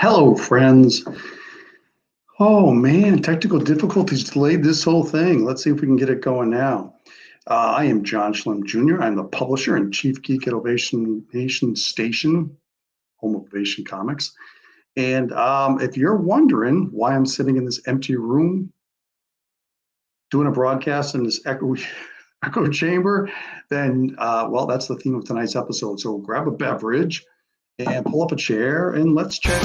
Hello, friends. Oh man, technical difficulties delayed this whole thing. Let's see if we can get it going now. I am John Schlim Jr. I'm the publisher and chief geek at Ovation Nation Station, home of Ovation Comics. And if you're wondering why I'm sitting in this empty room doing a broadcast in this echo chamber, then, well, that's the theme of tonight's episode. So grab a beverage and pull up a chair and let's chat.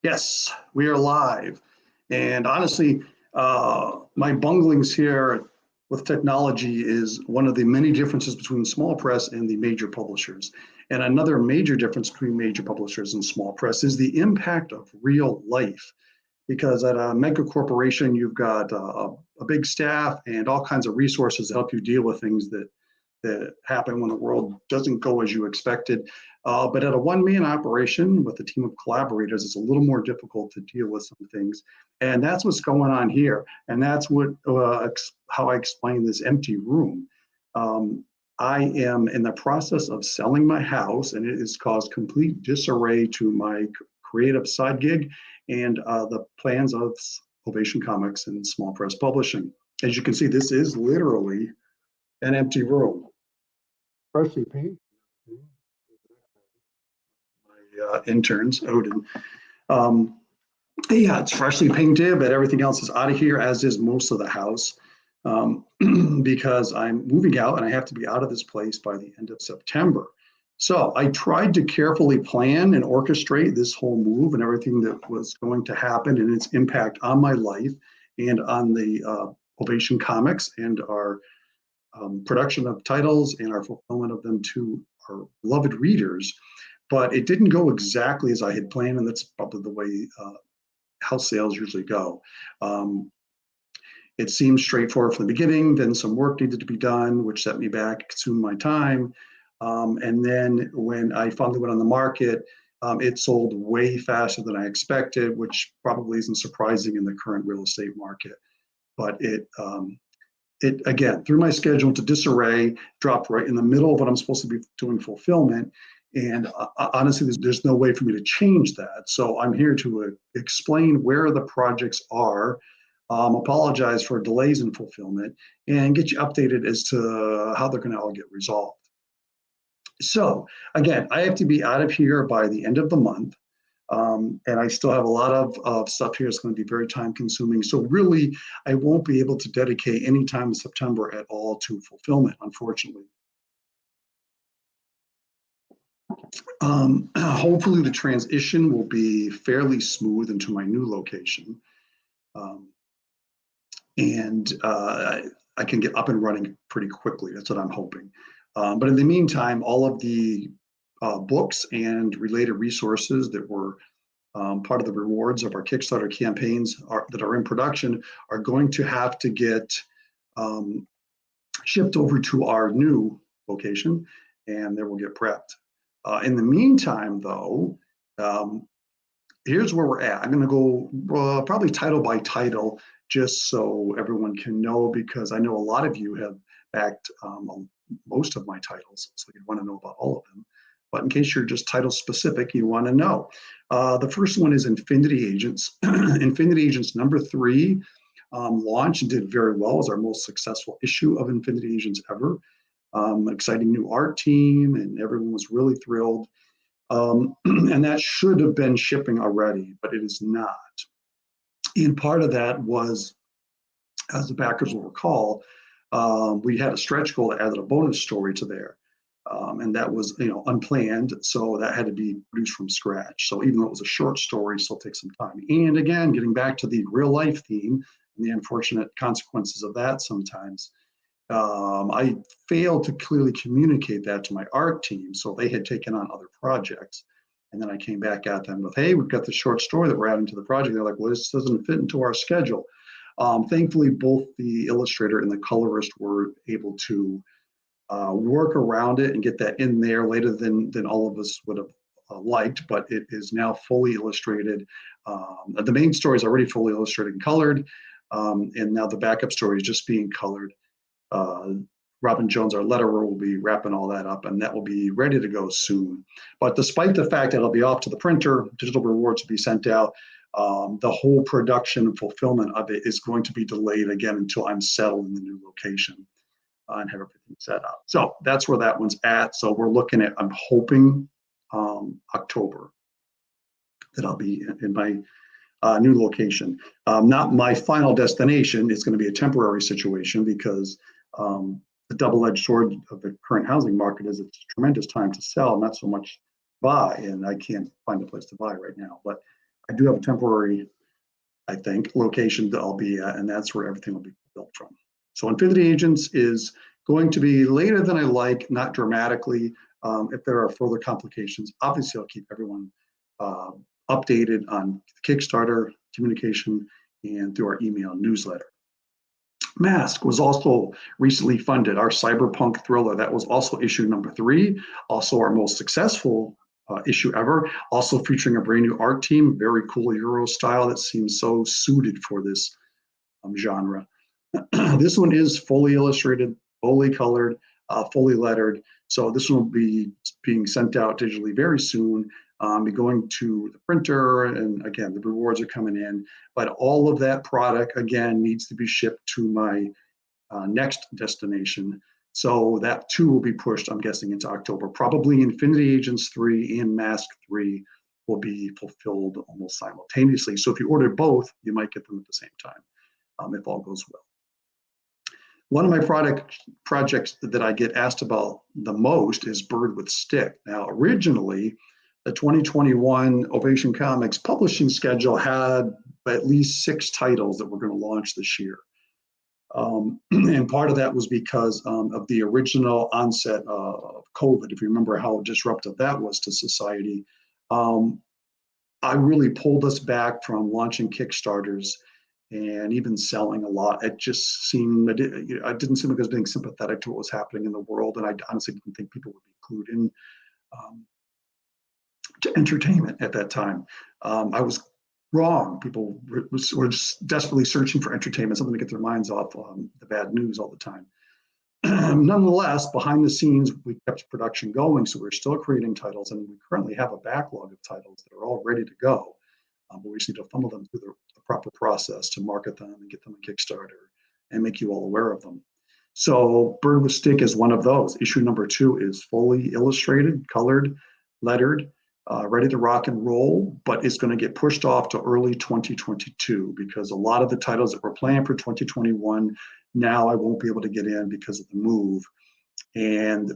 Yes, we are live. And honestly, my bunglings here with technology is one of the many differences between small press and the major publishers. And another major difference between major publishers and small press is the impact of real life. Because at a mega corporation, you've got a big staff and all kinds of resources to help you deal with things that happen when the world doesn't go as you expected. But at a one-man operation with a team of collaborators, it's a little more difficult to deal with some things. And that's what's going on here. And that's what how I explain this empty room. I am in the process of selling my house, and it has caused complete disarray to my creative side gig and the plans of Ovation Comics and small press publishing. As you can see, this is literally an empty room. Freshly painted. My interns, Odin. Yeah, it's freshly painted, but everything else is out of here, as is most of the house, because I'm moving out and I have to be out of this place by the end of September. So I tried to carefully plan and orchestrate this whole move and everything that was going to happen and its impact on my life and on the Ovation Comics and our production of titles and our fulfillment of them to our beloved readers. But it didn't go exactly as I had planned, and that's probably the way house sales usually go. It seemed straightforward from the beginning, then some work needed to be done, which set me back, consumed my time. And then when I finally went on the market, it sold way faster than I expected, which probably isn't surprising in the current real estate market. But it again, threw my schedule into disarray, dropped right in the middle of what I'm supposed to be doing fulfillment. And honestly, there's no way for me to change that. So I'm here to explain where the projects are, apologize for delays in fulfillment, and get you updated as to how they're going to all get resolved. So again, I have to be out of here by the end of the month. And I still have a lot of stuff here. It's going to be very time consuming. So really, I won't be able to dedicate any time in September at all to fulfillment, unfortunately. Hopefully the transition will be fairly smooth into my new location. And I can get up and running pretty quickly. That's what I'm hoping. But in the meantime, all of the books and related resources that were part of the rewards of our Kickstarter campaigns that are in production are going to have to get shipped over to our new location, and they will get prepped. In the meantime, though, here's where we're at. I'm going to go probably title by title, just so everyone can know, because I know a lot of you have backed most of my titles, so you want to know about all of them. But in case you're just title specific, you want to know. The first one is Infinity Agents. Infinity Agents #3 launched and did very well. It was our most successful issue of Infinity Agents ever. Exciting new art team, and everyone was really thrilled. And that should have been shipping already, but it is not. And part of that was, as the backers will recall, we had a stretch goal that added a bonus story to there. And that was, unplanned. So that had to be produced from scratch. So even though it was a short story, it still takes some time. And again, getting back to the real life theme and the unfortunate consequences of that sometimes, I failed to clearly communicate that to my art team. So they had taken on other projects. And then I came back at them with, hey, we've got this short story that we're adding to the project. They're like, well, this doesn't fit into our schedule. Thankfully, both the illustrator and the colorist were able to work around it and get that in there later than all of us would have liked, but it is now fully illustrated. The main story is already fully illustrated and colored, and now the backup story is just being colored. Robin Jones, our letterer, will be wrapping all that up, and that will be ready to go soon. But despite the fact that it'll be off to the printer, digital rewards will be sent out, the whole production and fulfillment of it is going to be delayed again until I'm settled in the new location and have everything set up. So that's where that one's at. So we're looking at, I'm hoping October that I'll be in my new location. Not my final destination. It's going to be a temporary situation because the double-edged sword of the current housing market is it's a tremendous time to sell, not so much buy, and I can't find a place to buy right now. But I do have a temporary, I think, location that I'll be at, and that's where everything will be built from. So Infinity Agents is going to be later than I like, not dramatically. If there are further complications, obviously I'll keep everyone updated on Kickstarter communication and through our email newsletter. Mask was also recently funded, our cyberpunk thriller. That was also issue number 3, also our most successful issue ever, also featuring a brand new art team, very cool Euro style that seems so suited for this genre. This one is fully illustrated, fully colored, fully lettered. So this one will be being sent out digitally very soon. Be going to the printer, and again, the rewards are coming in. But all of that product, again, needs to be shipped to my next destination. So that too will be pushed, I'm guessing, into October. Probably Infinity Agents 3 and Mask 3 will be fulfilled almost simultaneously. So if you order both, you might get them at the same time, if all goes well. One of my projects that I get asked about the most is Bird with Stick. Now, originally, the 2021 Ovation Comics publishing schedule had at least 6 titles that we're going to launch this year. And part of that was because of the original onset of COVID. If you remember how disruptive that was to society, I really pulled us back from launching Kickstarters and even selling a lot. It just seemed, it didn't seem like I was being sympathetic to what was happening in the world, and I honestly didn't think people would be clued in to entertainment at that time. I was wrong. People were just desperately searching for entertainment, something to get their minds off the bad news all the time. Nonetheless, behind the scenes, we kept production going, so we're still creating titles, and we currently have a backlog of titles that are all ready to go. But we just need to funnel them through the proper process to market them and get them on Kickstarter and make you all aware of them. So Bird with Stick is one of those. Issue number 2 is fully illustrated, colored, lettered, ready to rock and roll, but it's going to get pushed off to early 2022 because a lot of the titles that were planned for 2021, now I won't be able to get in because of the move. And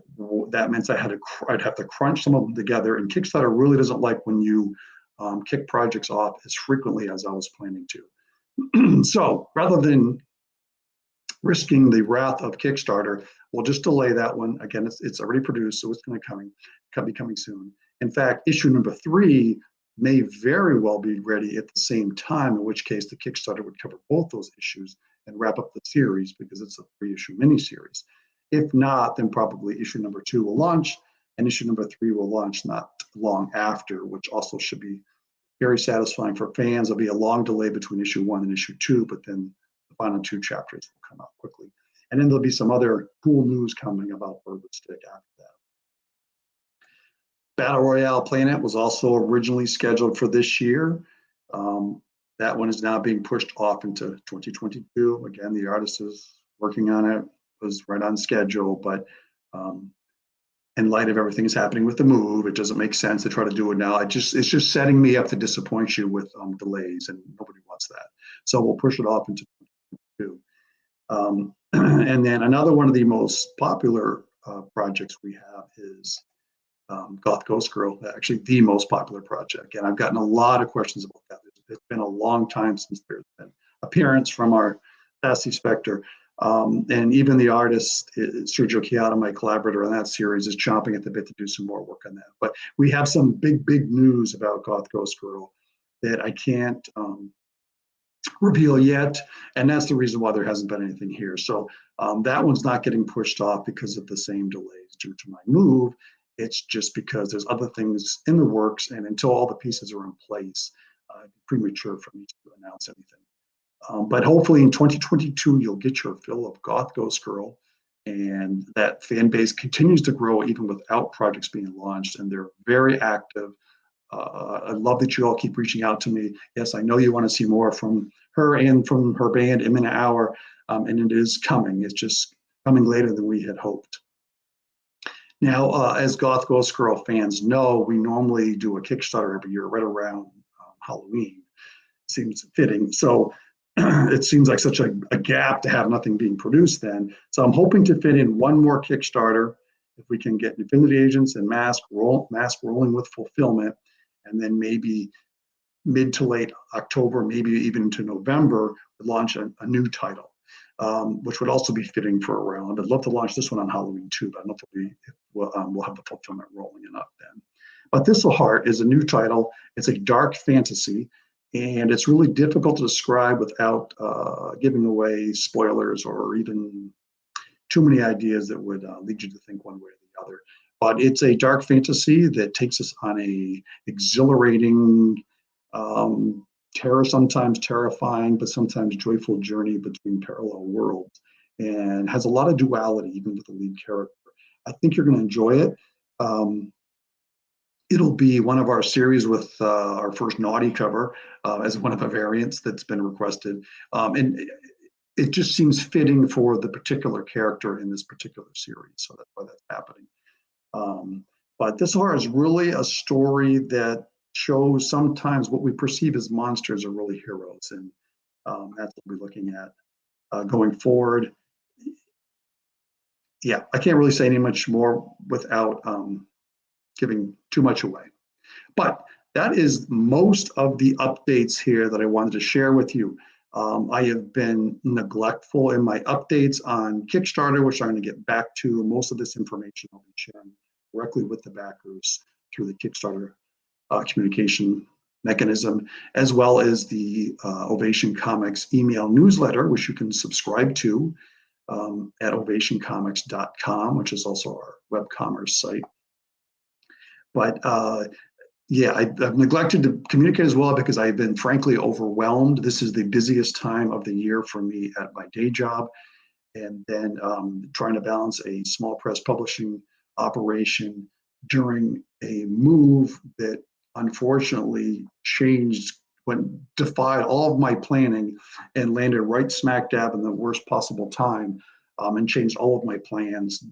that meant I'd have to crunch some of them together, and Kickstarter really doesn't like when you kick projects off as frequently as I was planning to. So rather than risking the wrath of Kickstarter, we'll just delay that one. Again, it's already produced, so it's going to be coming soon. In fact, issue number 3 may very well be ready at the same time, in which case the Kickstarter would cover both those issues and wrap up the series because it's a 3-issue miniseries. If not, then probably issue number 2 will launch, and issue number 3 will launch not long after, which also should be very satisfying for fans. There'll be a long delay between issue 1 and issue 2, but then the final 2 chapters will come out quickly. And then there'll be some other cool news coming about Bird with Stick after that. Battle Royale Planet was also originally scheduled for this year. That one is now being pushed off into 2022. Again, the artist is working on it, was right on schedule, but in light of everything that's happening with the move, it doesn't make sense to try to do it now. It's just setting me up to disappoint you with delays, and nobody wants that. So we'll push it off into 2022. And then another one of the most popular projects we have is Goth Ghost Girl, actually the most popular project. And I've gotten a lot of questions about that. It's been a long time since there's been appearance from our Sassy Spectre. And even the artist, Sergio Chiara, my collaborator on that series, is chomping at the bit to do some more work on that. But we have some big news about Goth Ghost Girl that I can't reveal yet. And that's the reason why there hasn't been anything here. So that one's not getting pushed off because of the same delays due to my move. It's just because there's other things in the works, and until all the pieces are in place, it'd be premature for me to announce anything. But hopefully in 2022, you'll get your fill of Goth Ghost Girl, and that fan base continues to grow even without projects being launched, and they're very active. I love that you all keep reaching out to me. Yes, I know you want to see more from her and from her band, Imminent Hour, and it is coming. It's just coming later than we had hoped. Now, as Goth Ghost Girl fans know, we normally do a Kickstarter every year right around Halloween. Seems fitting. So it seems like such a gap to have nothing being produced then. So I'm hoping to fit in one more Kickstarter if we can get Infinity Agents and Mask rolling with fulfillment, and then maybe mid to late October, maybe even into November, launch a new title, which would also be fitting for around. I'd love to launch this one on Halloween too, but I don't know if we'll have the fulfillment rolling enough then. But Thistle Heart is a new title. It's a dark fantasy, and it's really difficult to describe without giving away spoilers or even too many ideas that would lead you to think one way or the other. But it's a dark fantasy that takes us on a exhilarating, sometimes terrifying, but sometimes joyful journey between parallel worlds, and has a lot of duality even with the lead character. I think you're going to enjoy it. It'll be one of our series with our first naughty cover as one of the variants that's been requested. And it just seems fitting for the particular character in this particular series. So that's why that's happening. But this horror is really a story that shows sometimes what we perceive as monsters are really heroes. And that's what we're looking at going forward. Yeah, I can't really say any much more without giving too much away. But that is most of the updates here that I wanted to share with you. I have been neglectful in my updates on Kickstarter, which I'm going to get back to. Most of this information I'll be sharing directly with the backers through the Kickstarter communication mechanism, as well as the Ovation Comics email newsletter, which you can subscribe to at ovationcomics.com, which is also our web commerce site. But yeah, I've neglected to communicate as well because I've been frankly overwhelmed. This is the busiest time of the year for me at my day job. And then trying to balance a small press publishing operation during a move that unfortunately defied all of my planning and landed right smack dab in the worst possible time and changed all of my plans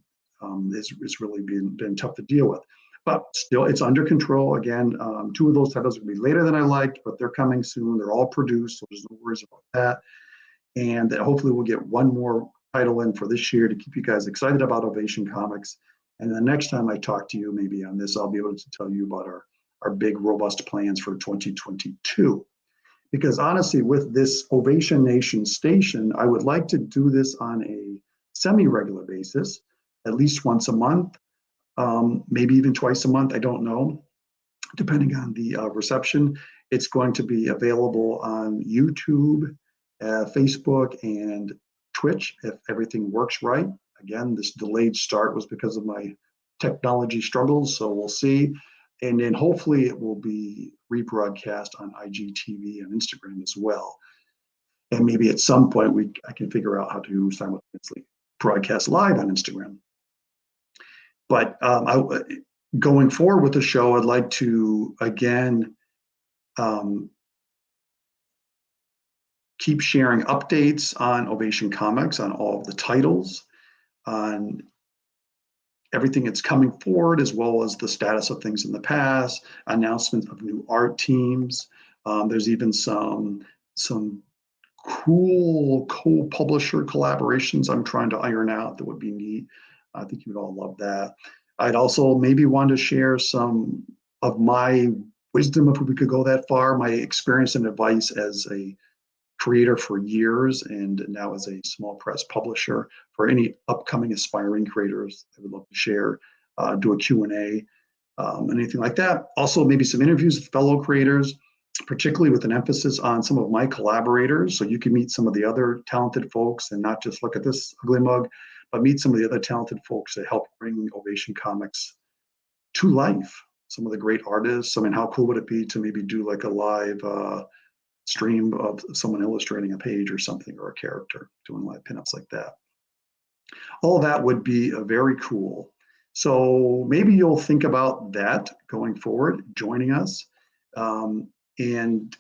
is really been tough to deal with. But still, it's under control. Again, 2 of those titles will be later than I liked, but they're coming soon. They're all produced, so there's no worries about that. And hopefully we'll get one more title in for this year to keep you guys excited about Ovation Comics. And the next time I talk to you, maybe on this, I'll be able to tell you about our big, robust plans for 2022. Because honestly, with this Ovation Nation station, I would like to do this on a semi-regular basis, at least once a month. Maybe even twice a month, I don't know, depending on the reception. It's going to be available on YouTube, Facebook, and Twitch if everything works right. Again, this delayed start was because of my technology struggles, so we'll see. And then hopefully it will be rebroadcast on IGTV and Instagram as well. And maybe at some point I can figure out how to simultaneously broadcast live on Instagram. But going forward with the show, I'd like to, again, keep sharing updates on Ovation Comics, on all of the titles, on everything that's coming forward, as well as the status of things in the past, announcements of new art teams. There's even some cool co-publisher collaborations I'm trying to iron out that would be neat. I think you would all love that. I'd also maybe want to share some of my wisdom, if we could go that far, my experience and advice as a creator for years and now as a small press publisher for any upcoming aspiring creators. I would love to share, do a Q&A, anything like that. Also, maybe some interviews with fellow creators, particularly with an emphasis on some of my collaborators. So you can meet some of the other talented folks and not just look at this ugly mug, but meet some of the other talented folks that help bring Ovation Comics to life some of the great artists. I mean, how cool would it be to maybe do like a live stream of someone illustrating a page or something, or a character doing live pinups like that? All that would be very cool. So maybe you'll think about that going forward, joining us. And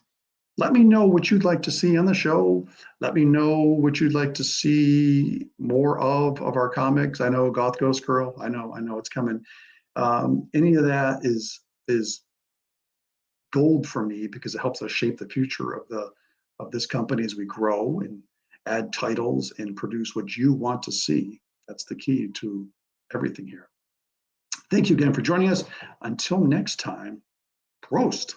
let me know what you'd like to see on the show. Let me know what you'd like to see more of our comics. I know Goth Ghost Girl. I know it's coming. Any of that is gold for me, because it helps us shape the future of this company as we grow and add titles and produce what you want to see. That's the key to everything here. Thank you again for joining us. Until next time, Prost.